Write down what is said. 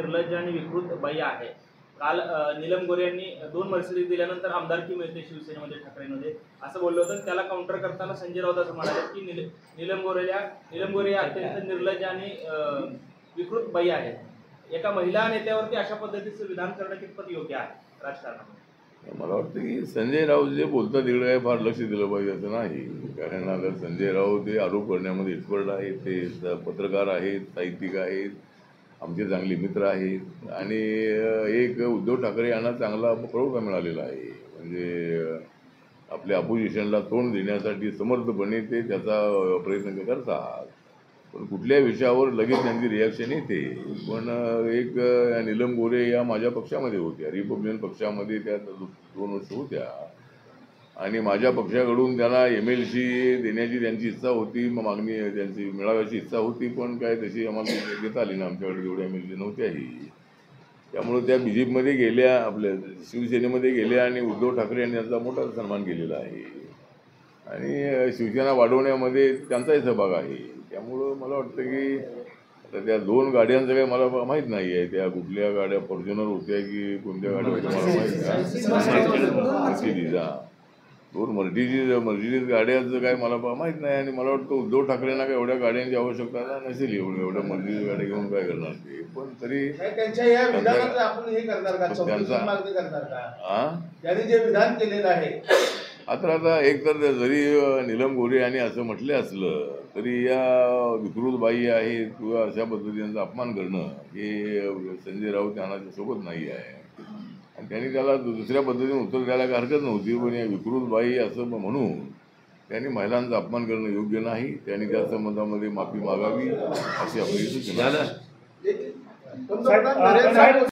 निर्लज्ज आणि विकृत बाई आहे। काल नीलम गोरे यांनी 2 मर्सिडीज दिल्यानंतर आमदारकी मिळते शिवसेनेमध्ये ठाकरेंमध्ये असं बोललं होतं। त्याला काउंटर करताना संजय राऊत असं म्हणाले की नीलम गोरे अत्यंत निर्लज्ज आणि विकृत बाई आहे। एका महिला नेत्यावरती अशा पद्धतीचं विधान करणं कितपत योग्य आहे राजकारणामध्ये? मला वाटतं की संजय राऊत जे बोलतात तिकडे फार लक्ष दिलं पाहिजे असं नाही। कारण आता संजय राऊत हे आरोप करण्यामध्ये एक्सपर्ट आहेत, ते पत्रकार आहेत, साहित्यिक आहेत, आमचे चांगले मित्र आहेत आणि एक उद्धव ठाकरे यांना चांगला पुरवठा मिळालेला आहे। म्हणजे आपल्या अपोजिशनला तोंड देण्यासाठी समर्थपणे ते त्याचा प्रयत्न करतात, पण कुठल्या विषयावर लगेच त्यांची रिॲक्शन येते। पण एक नीलम गोरे या माझ्या पक्षामध्ये होत्या, रिपब्लिकन पक्षामध्ये त्या 2 वर्ष होत्या आणि माझ्या पक्षाकडून त्यांना MLC देण्याची त्यांची इच्छा होती, मागणी त्यांची मिळाव्याची इच्छा होती, पण काय तशी आम्हाला देता आली ना, आमच्याकडे एवढ्या MLC नव्हत्याही। त्यामुळे त्या BJPमध्ये गेल्या, आपल्या शिवसेनेमध्ये गेल्या आणि उद्धव ठाकरे यांनी त्यांचा मोठा सन्मान केलेला आहे आणि शिवसेना वाढवण्यामध्ये त्यांचाही सहभाग आहे। त्यामुळं मला वाटतं की आता त्या 2 गाड्यांचं काही मला माहीत नाही आहे, त्या कुठल्या गाड्या फॉर्च्युनर होत्या की कोणत्या गाड्या होत्या मला माहीत नाही। 2 मर्सिडीज गाड्यांचं काय मला माहीत नाही आणि मला वाटतं उद्धव ठाकरेंना काय एवढ्या गाड्यांची आवश्यकता नसेल, एवढ्या मर्सिडीज गाड्या घेऊन काय करणार ते। पण तरी त्यांच्या या विधानाचं आपण हे करणार का, चौकशी मागणी करणार का? त्यांनी जे विधान केलेलं आहे आता एक तर जरी नीलम गोरे यांनी असं म्हटलं असलं तरी या विकृत बाई आहेत किंवा अशा पद्धतीचा अपमान करणं हे संजय राऊत यांना सोबत नाही आहे आणि त्यांनी त्याला दुसऱ्या पद्धतीने उत्तर द्यायला काही हरकत नव्हती। पण या विकृत बाई असं म्हणून त्यांनी महिलांचा अपमान करणं योग्य नाही। त्यांनी त्या संबंधामध्ये माफी मागावी अशी आपली सूचना आहे।